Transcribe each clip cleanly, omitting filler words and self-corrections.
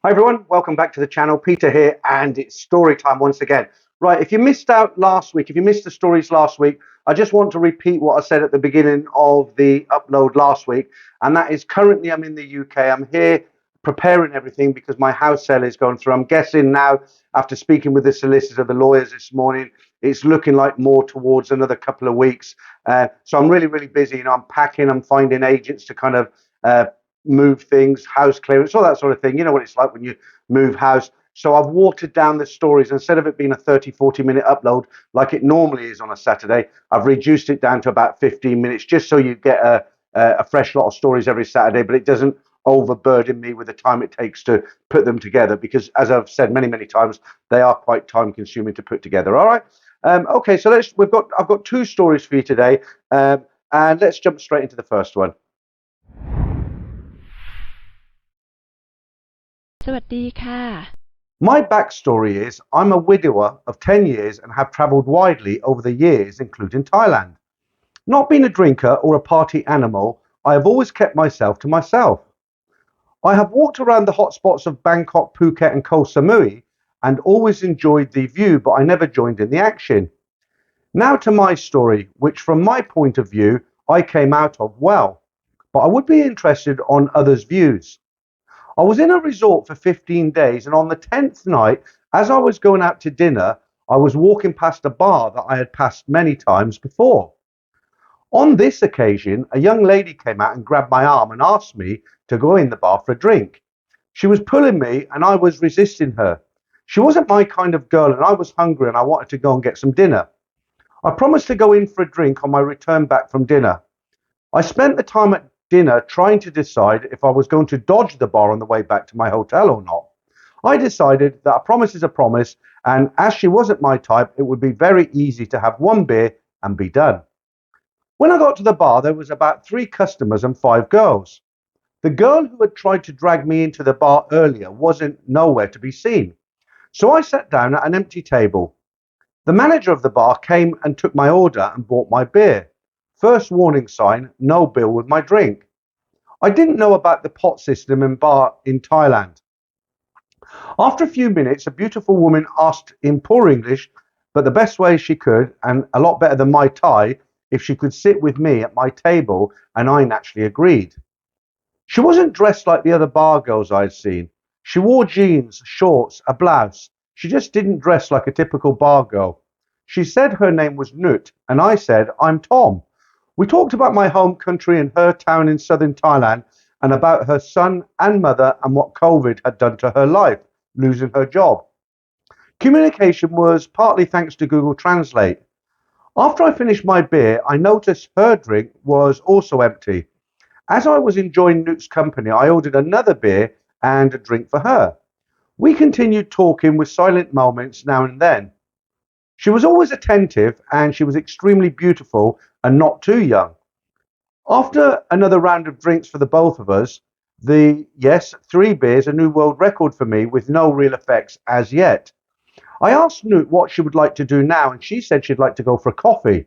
Hi everyone, welcome back to the channel. Peter here, and it's story time once again. Right, if you missed out last week, if you missed the stories last week, I just want to repeat what I said at the beginning of the upload last week, and that is currently I'm in the UK. I'm here preparing everything because my house sale is going through. I'm guessing now, after speaking with the solicitor, the lawyers this morning, it's looking like more towards another couple of weeks. So I'm really busy. I'm packing, I'm finding agents to kind of move things, house clearance, all that sort of thing. You know what it's like when you move house. So I've watered down the stories. Instead of it being a 30-40 minute upload like it normally is on a Saturday, I've reduced it down to about 15 minutes just so you get a fresh lot of stories every Saturday, but it doesn't overburden me with the time it takes to put them together, because as I've said many times, they are quite time consuming to put together. All right. Okay, so I've got two stories for you today, and let's jump straight into the first one. สวัสดีค่ะ My backstory is I'm a widower of 10 years and have travelled widely over the years, including Thailand. Not being a drinker or a party animal, I have always kept myself to myself. I have walked around the hotspots of Bangkok, Phuket and Koh Samui and always enjoyed the view, but I never joined in the action. Now to my story, which from my point of view, I came out of well, but I would be interested on others' views. I was in a resort for 15 days, and on the 10th night, as I was going out to dinner, I was walking past a bar that I had passed many times before. On this occasion, a young lady came out and grabbed my arm and asked me to go in the bar for a drink. She was pulling me and I was resisting her. She wasn't my kind of girl, and I was hungry and I wanted to go and get some dinner. I promised to go in for a drink on my return back from dinner. I spent the time at dinner trying to decide if I was going to dodge the bar on the way back to my hotel or not. I decided that a promise is a promise, and as she wasn't my type, it would be very easy to have one beer and be done. When I got to the bar, there was about 3 customers and 5 girls. The girl who had tried to drag me into the bar earlier wasn't nowhere to be seen. So I sat down at an empty table. The manager of the bar came and took my order and bought my beer. First warning sign, no bill with my drink. I didn't know about the pot system in bar in Thailand. After a few minutes, a beautiful woman asked in poor English, but the best way she could, and a lot better than my Thai, if she could sit with me at my table, and I naturally agreed. She wasn't dressed like the other bar girls I'd seen. She wore jeans, shorts, a blouse. She just didn't dress like a typical bar girl. She said her name was Nut, and I said, I'm Tom. We talked about my home country and her town in southern Thailand, and about her son and mother and what COVID had done to her life, losing her job. Communication was partly thanks to Google Translate. After I finished my beer, I noticed her drink was also empty. As I was enjoying Nut's company, I ordered another beer and a drink for her. We continued talking with silent moments now and then. She was always attentive, and she was extremely beautiful and not too young. After another round of drinks for the both of us, 3 beers, a new world record for me with no real effects as yet. I asked Nut what she would like to do now, and she said she'd like to go for a coffee.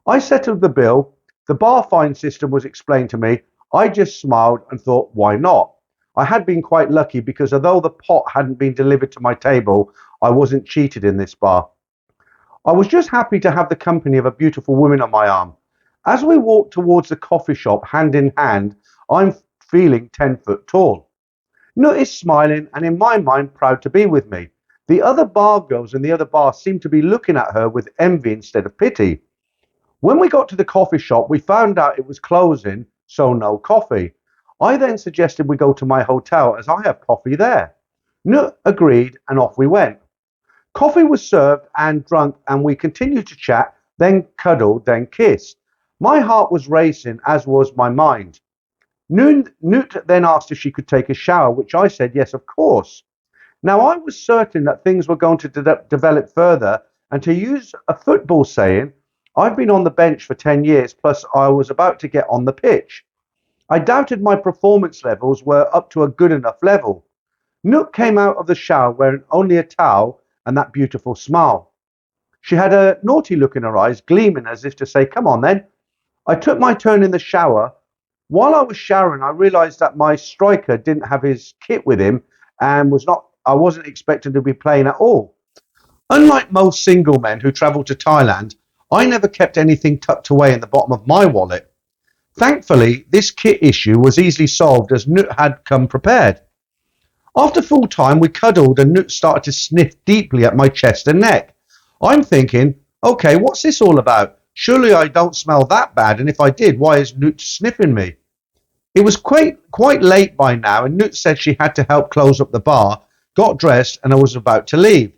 I settled the bill. The bar fine system was explained to me. I just smiled and thought, why not? I had been quite lucky because although the pot hadn't been delivered to my table, I wasn't cheated in this bar. I was just happy to have the company of a beautiful woman on my arm. As we walked towards the coffee shop hand in hand, I'm feeling 10 foot tall. Nut is smiling and in my mind proud to be with me. The other bar girls in the other bar seemed to be looking at her with envy instead of pity. When we got to the coffee shop, we found out it was closing, so no coffee. I then suggested we go to my hotel as I have coffee there. Nut agreed and off we went. Coffee was served and drunk, and we continued to chat, then cuddled, then kissed. My heart was racing, as was my mind. Nut then asked if she could take a shower, which I said yes, of course. Now I was certain that things were going to develop further, and to use a football saying, I've been on the bench for 10 years, plus I was about to get on the pitch. I doubted my performance levels were up to a good enough level. Nut came out of the shower wearing only a towel and that beautiful smile. She had a naughty look in her eyes, gleaming as if to say, come on then. I took my turn in the shower. While I was showering, I realised that my striker didn't have his kit with him, and I wasn't expected to be playing at all. Unlike most single men who travel to Thailand, I never kept anything tucked away in the bottom of my wallet. Thankfully, this kit issue was easily solved as Nut had come prepared. After full time, we cuddled and Nut started to sniff deeply at my chest and neck. I'm thinking, okay, what's this all about? Surely I don't smell that bad, and if I did, why is Nut sniffing me? It was quite late by now, and Nut said she had to help close up the bar, got dressed, and I was about to leave.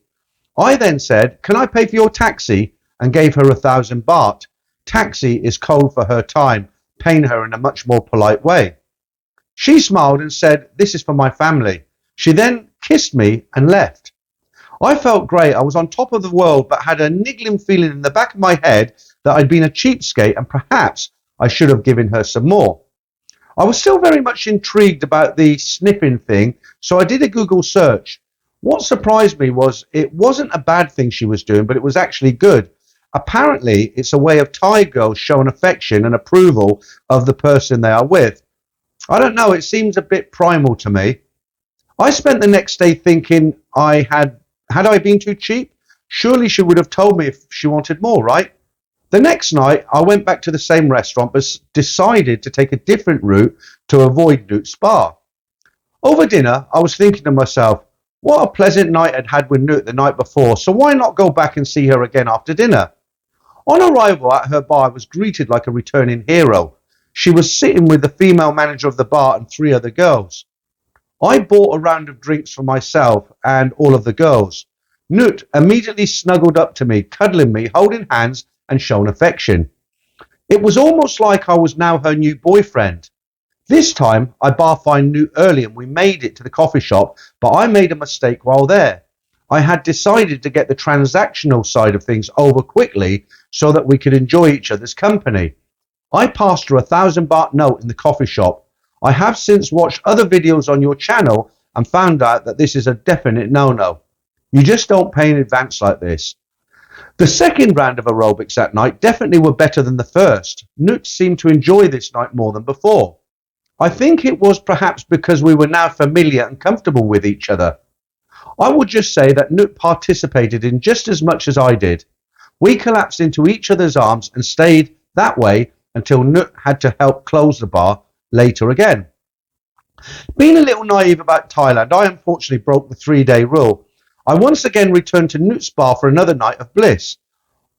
I then said, can I pay for your taxi? And gave her 1,000 baht. Taxi is code for her time, paying her in a much more polite way. She smiled and said, this is for my family. She then kissed me and left. I felt great. I was on top of the world, but had a niggling feeling in the back of my head that I'd been a cheapskate and perhaps I should have given her some more. I was still very much intrigued about the sniffing thing, so I did a Google search. What surprised me was it wasn't a bad thing she was doing, but it was actually good. Apparently, it's a way of Thai girls showing affection and approval of the person they are with. I don't know, it seems a bit primal to me. I spent the next day thinking had I been too cheap? Surely she would have told me if she wanted more, right? The next night, I went back to the same restaurant, but decided to take a different route to avoid Nut's bar. Over dinner, I was thinking to myself, what a pleasant night I'd had with Nut the night before, so why not go back and see her again after dinner? On arrival at her bar, I was greeted like a returning hero. She was sitting with the female manager of the bar and 3 other girls. I bought a round of drinks for myself and all of the girls. Nut immediately snuggled up to me, cuddling me, holding hands and showing affection. It was almost like I was now her new boyfriend. This time, I bar-fined Nut early and we made it to the coffee shop, but I made a mistake while there. I had decided to get the transactional side of things over quickly so that we could enjoy each other's company. I passed her 1,000 baht note in the coffee shop. I have since watched other videos on your channel and found out that this is a definite no-no. You just don't pay in advance like this. The second round of aerobics that night definitely were better than the first. Nut seemed to enjoy this night more than before. I think it was perhaps because we were now familiar and comfortable with each other. I would just say that Nut participated in just as much as I did. We collapsed into each other's arms and stayed that way until Nut had to help close the bar later again. Being a little naive about Thailand, I unfortunately broke the 3-day rule. I once again returned to Nut's bar for another night of bliss.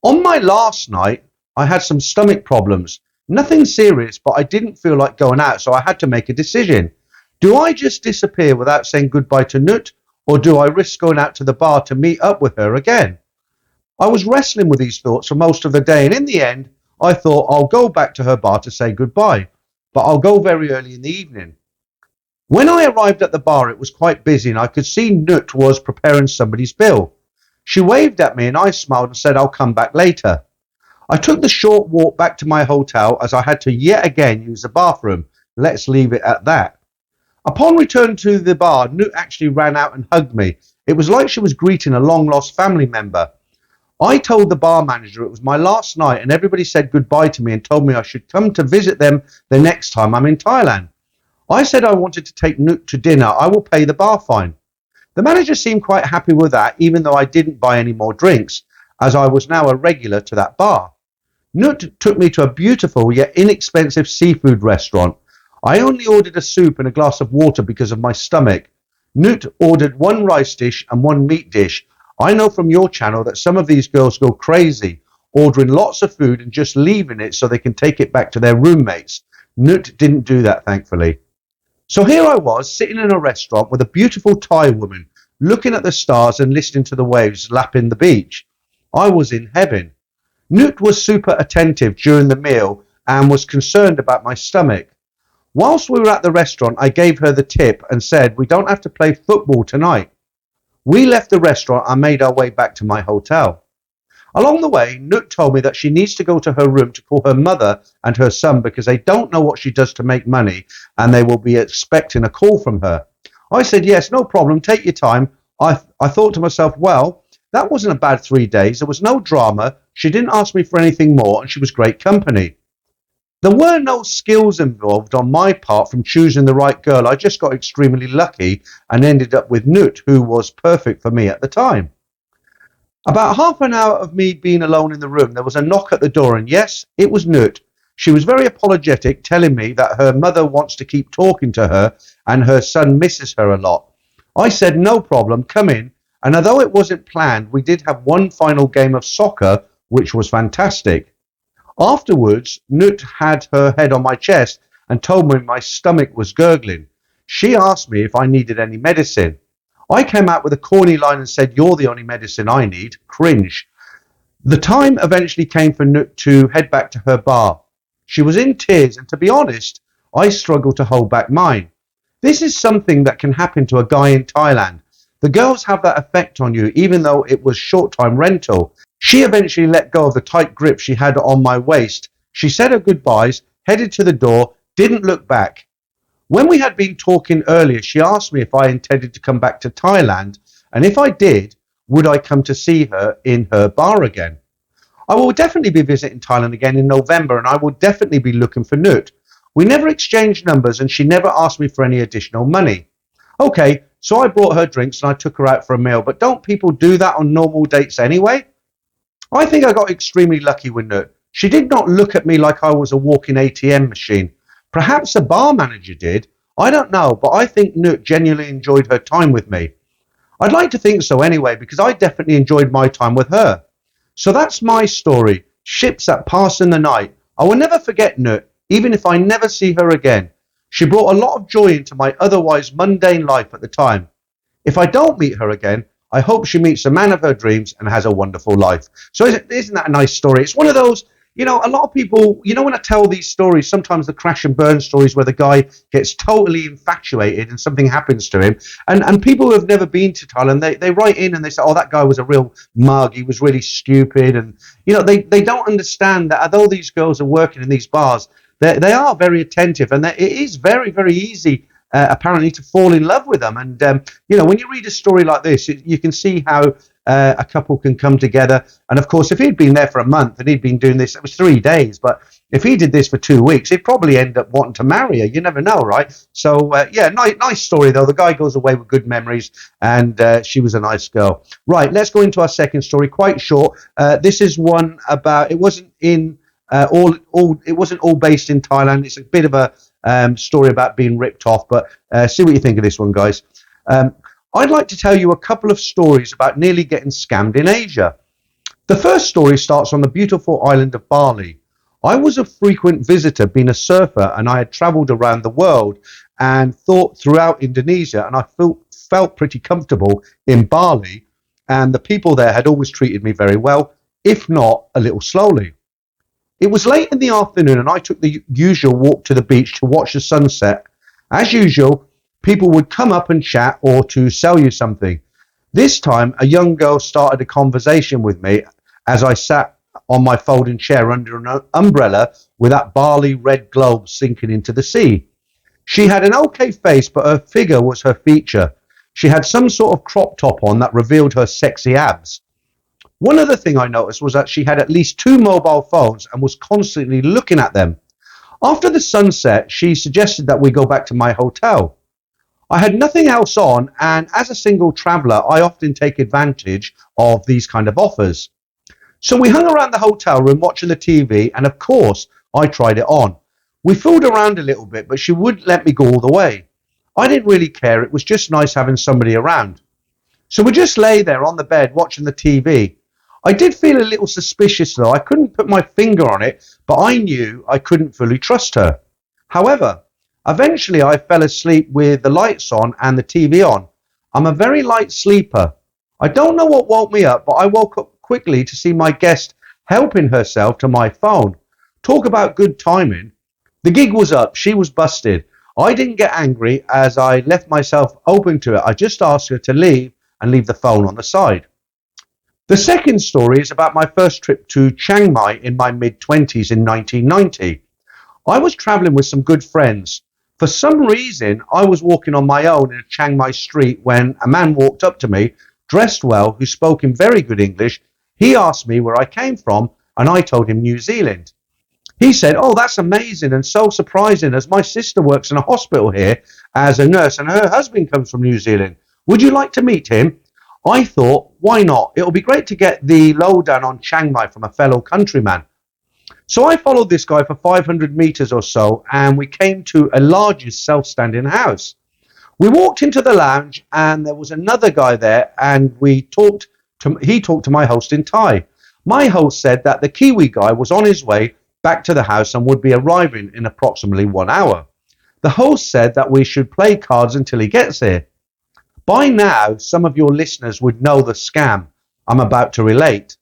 On my last night, I had some stomach problems. Nothing serious, but I didn't feel like going out, so I had to make a decision. Do I just disappear without saying goodbye to Nut, or do I risk going out to the bar to meet up with her again? I was wrestling with these thoughts for most of the day, and in the end, I thought I'll go back to her bar to say goodbye, but I'll go very early in the evening. When I arrived at the bar, it was quite busy, and I could see Nut was preparing somebody's bill. She waved at me, and I smiled and said I'll come back later. I took the short walk back to my hotel as I had to yet again use the bathroom. Let's leave it at that. Upon return to the bar, Nut actually ran out and hugged me. It was like she was greeting a long-lost family member. I told the bar manager it was my last night and everybody said goodbye to me and told me I should come to visit them the next time I'm in Thailand. I said I wanted to take Nut to dinner. I will pay the bar fine. The manager seemed quite happy with that, even though I didn't buy any more drinks, as I was now a regular to that bar. Nut took me to a beautiful yet inexpensive seafood restaurant. I only ordered a soup and a glass of water because of my stomach. Nut ordered 1 rice dish and 1 meat dish. I know from your channel that some of these girls go crazy, ordering lots of food and just leaving it so they can take it back to their roommates. Nut didn't do that, thankfully. So here I was, sitting in a restaurant with a beautiful Thai woman, looking at the stars and listening to the waves lapping the beach. I was in heaven. Nut was super attentive during the meal and was concerned about my stomach. Whilst we were at the restaurant, I gave her the tip and said, we don't have to play football tonight. We left the restaurant and made our way back to my hotel. Along the way, Nut told me that she needs to go to her room to call her mother and her son because they don't know what she does to make money and they will be expecting a call from her. I said, yes, no problem, take your time. I thought to myself, well, that wasn't a bad 3 days. There was no drama. She didn't ask me for anything more and she was great company. There were no skills involved on my part from choosing the right girl. I just got extremely lucky and ended up with Nut, who was perfect for me at the time. About half an hour of me being alone in the room, there was a knock at the door, and yes, it was Nut. She was very apologetic, telling me that her mother wants to keep talking to her and her son misses her a lot. I said, no problem, come in. And although it wasn't planned, we did have one final game of soccer, which was fantastic. Afterwards, Nut had her head on my chest and told me my stomach was gurgling. She asked me if I needed any medicine. I came out with a corny line and said, you're the only medicine I need. Cringe. The time eventually came for Nut to head back to her bar. She was in tears, and to be honest, I struggled to hold back mine. This is something that can happen to a guy in Thailand. The girls have that effect on you, even though it was short-time rental. She eventually let go of the tight grip she had on my waist. She said her goodbyes, headed to the door, didn't look back. When we had been talking earlier, she asked me if I intended to come back to Thailand, and if I did, would I come to see her in her bar again? I will definitely be visiting Thailand again in November, and I will definitely be looking for Nut. We never exchanged numbers, and she never asked me for any additional money. Okay, so I brought her drinks and I took her out for a meal, but don't people do that on normal dates anyway? I think I got extremely lucky with Nut. She did not look at me like I was a walking ATM machine. Perhaps a bar manager did. I don't know, but I think Nut genuinely enjoyed her time with me. I'd like to think so anyway, because I definitely enjoyed my time with her. So that's my story, Ships That Pass in the Night. I will never forget Nut, even if I never see her again. She brought a lot of joy into my otherwise mundane life at the time. If I don't meet her again, I hope she meets the man of her dreams and has a wonderful life. So isn't that a nice story? It's one of those, a lot of people, when I tell these stories, sometimes the crash and burn stories where the guy gets totally infatuated and something happens to him. And people who have never been to Thailand, they write in and they say, oh, that guy was a real mug. He was really stupid. And, they don't understand that although these girls are working in these bars, they are very attentive, and it is very, very easy, apparently, to fall in love with them. And, when you read a story like this, you can see how a couple can come together. And, of course, if he'd been there for a month and he'd been doing this, it was 3 days. But if he did this for 2 weeks, he'd probably end up wanting to marry her. You never know, right? So, nice story, though. The guy goes away with good memories, and she was a nice girl. Right, let's go into our second story, quite short. This is one about, it wasn't in... it wasn't all based in Thailand. It's a bit of a story about being ripped off, but see what you think of this one, guys. I'd like to tell you a couple of stories about nearly getting scammed in Asia. The first story starts on the beautiful island of Bali. I was a frequent visitor, being a surfer, and I had travelled around the world and thought throughout Indonesia, and I felt pretty comfortable in Bali, and the people there had always treated me very well, if not a little slowly. It was late in the afternoon and I took the usual walk to the beach to watch the sunset. As usual, people would come up and chat or to sell you something. This time, a young girl started a conversation with me as I sat on my folding chair under an umbrella with that Bali red globe sinking into the sea. She had an okay face, but her figure was her feature. She had some sort of crop top on that revealed her sexy abs. One other thing I noticed was that she had at least 2 mobile phones and was constantly looking at them. After the sunset, she suggested that we go back to my hotel. I had nothing else on, and as a single traveller, I often take advantage of these kind of offers. So we hung around the hotel room watching the TV, and of course, I tried it on. We fooled around a little bit, but she wouldn't let me go all the way. I didn't really care. It was just nice having somebody around. So we just lay there on the bed watching the TV. I did feel a little suspicious though. I couldn't put my finger on it, but I knew I couldn't fully trust her. However, eventually I fell asleep with the lights on and the TV on. I'm a very light sleeper. I don't know what woke me up, but I woke up quickly to see my guest helping herself to my phone. Talk about good timing. The gig was up. She was busted. I didn't get angry as I left myself open to it. I just asked her to leave and leave the phone on the side. The second story is about my first trip to Chiang Mai in my mid-20s in 1990. I was travelling with some good friends. For some reason, I was walking on my own in a Chiang Mai street when a man walked up to me, dressed well, who spoke in very good English. He asked me where I came from, and I told him New Zealand. He said, "Oh, that's amazing and so surprising, as my sister works in a hospital here as a nurse and her husband comes from New Zealand. Would you like to meet him?" I thought, why not? It'll be great to get the lowdown on Chiang Mai from a fellow countryman. So I followed this guy for 500 meters or so, and we came to a large self-standing house. We walked into the lounge, and there was another guy there, and he talked to my host in Thai. My host said that the Kiwi guy was on his way back to the house and would be arriving in approximately 1 hour. The host said that we should play cards until he gets here. By now, some of your listeners would know the scam I'm about to relate.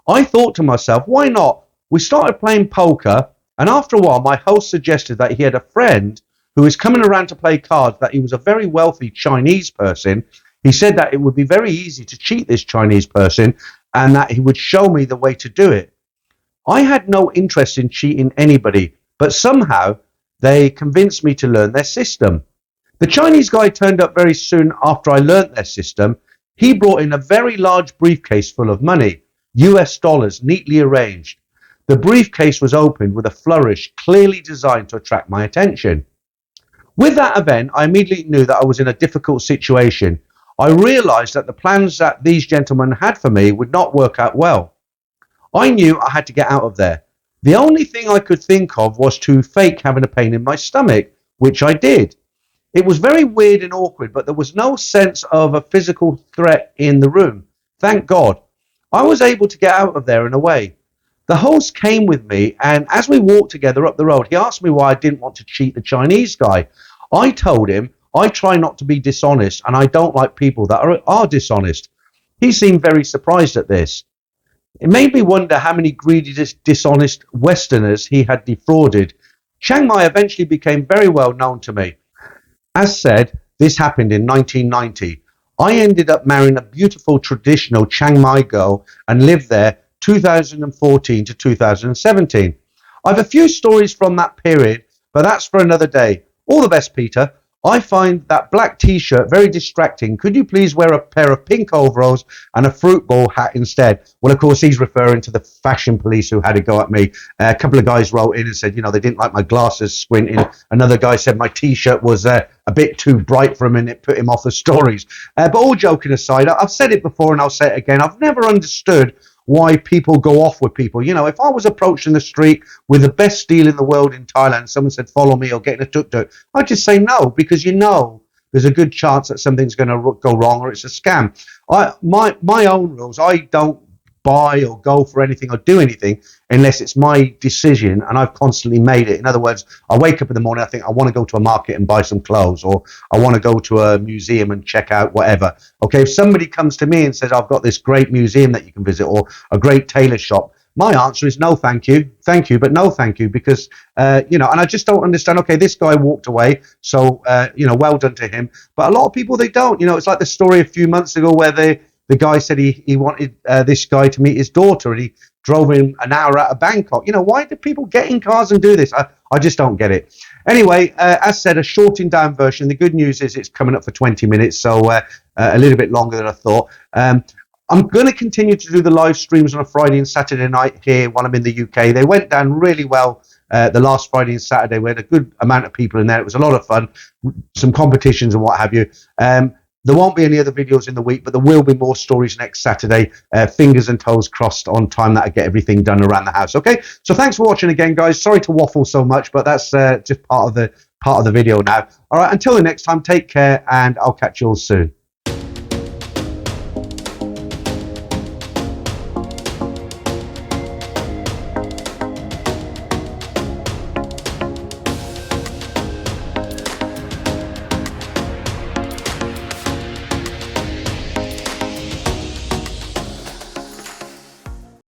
I thought to myself, why not? We started playing poker, and after a while, my host suggested that he had a friend who was coming around to play cards, that he was a very wealthy Chinese person. He said that it would be very easy to cheat this Chinese person and that he would show me the way to do it. I had no interest in cheating anybody, but somehow they convinced me to learn their system. The Chinese guy turned up very soon after I learnt their system. He brought in a very large briefcase full of money, US dollars, neatly arranged. The briefcase was opened with a flourish clearly designed to attract my attention. With that event, I immediately knew that I was in a difficult situation. I realised that the plans that these gentlemen had for me would not work out well. I knew I had to get out of there. The only thing I could think of was to fake having a pain in my stomach, which I did. It was very weird and awkward, but there was no sense of a physical threat in the room. Thank God. I was able to get out of there in a way. The host came with me, and as we walked together up the road, he asked me why I didn't want to cheat the Chinese guy. I told him I try not to be dishonest, and I don't like people that are dishonest. He seemed very surprised at this. It made me wonder how many greedy, dishonest Westerners he had defrauded. Chiang Mai eventually became very well known to me. As said, this happened in 1990. I ended up marrying a beautiful traditional Chiang Mai girl and lived there 2014 to 2017. I have a few stories from that period, but that's for another day. All the best, Peter. I find that black t-shirt very distracting. Could you please wear a pair of pink overalls and a fruit bowl hat instead? Well, of course, he's referring to the fashion police who had a go at me. A couple of guys wrote in and said, they didn't like my glasses squinting. Another guy said my t-shirt was a bit too bright for him and it put him off the stories. But all joking aside, I've said it before and I'll say it again. I've never understood why people go off with people. If I was approached in the street with the best deal in the world in Thailand, someone said, follow me or get in a tuk-tuk, I'd just say no, because there's a good chance that something's going to go wrong or it's a scam. My own rules, I don't buy or go for anything or do anything unless it's my decision and I've constantly made it. In other words, I wake up in the morning, I think I want to go to a market and buy some clothes, or I want to go to a museum and check out whatever. Okay, if somebody comes to me and says, I've got this great museum that you can visit or a great tailor shop, my answer is no, thank you, but no, thank you, because, and I just don't understand. Okay, this guy walked away, so, well done to him. But a lot of people, they don't. It's like the story a few months ago where the guy said he wanted this guy to meet his daughter, and he drove him an hour out of Bangkok. Why do people get in cars and do this? I just don't get it. Anyway, as said, a shortened down version. The good news is it's coming up for 20 minutes, so a little bit longer than I thought. I'm going to continue to do the live streams on a Friday and Saturday night here while I'm in the UK. They went down really well the last Friday and Saturday. We had a good amount of people in there. It was a lot of fun, some competitions and what have you. There won't be any other videos in the week, but there will be more stories next Saturday. Fingers and toes crossed on time that I get everything done around the house. Okay, so thanks for watching again, guys. Sorry to waffle so much, but that's just part of the video now. All right, until the next time, take care, and I'll catch you all soon.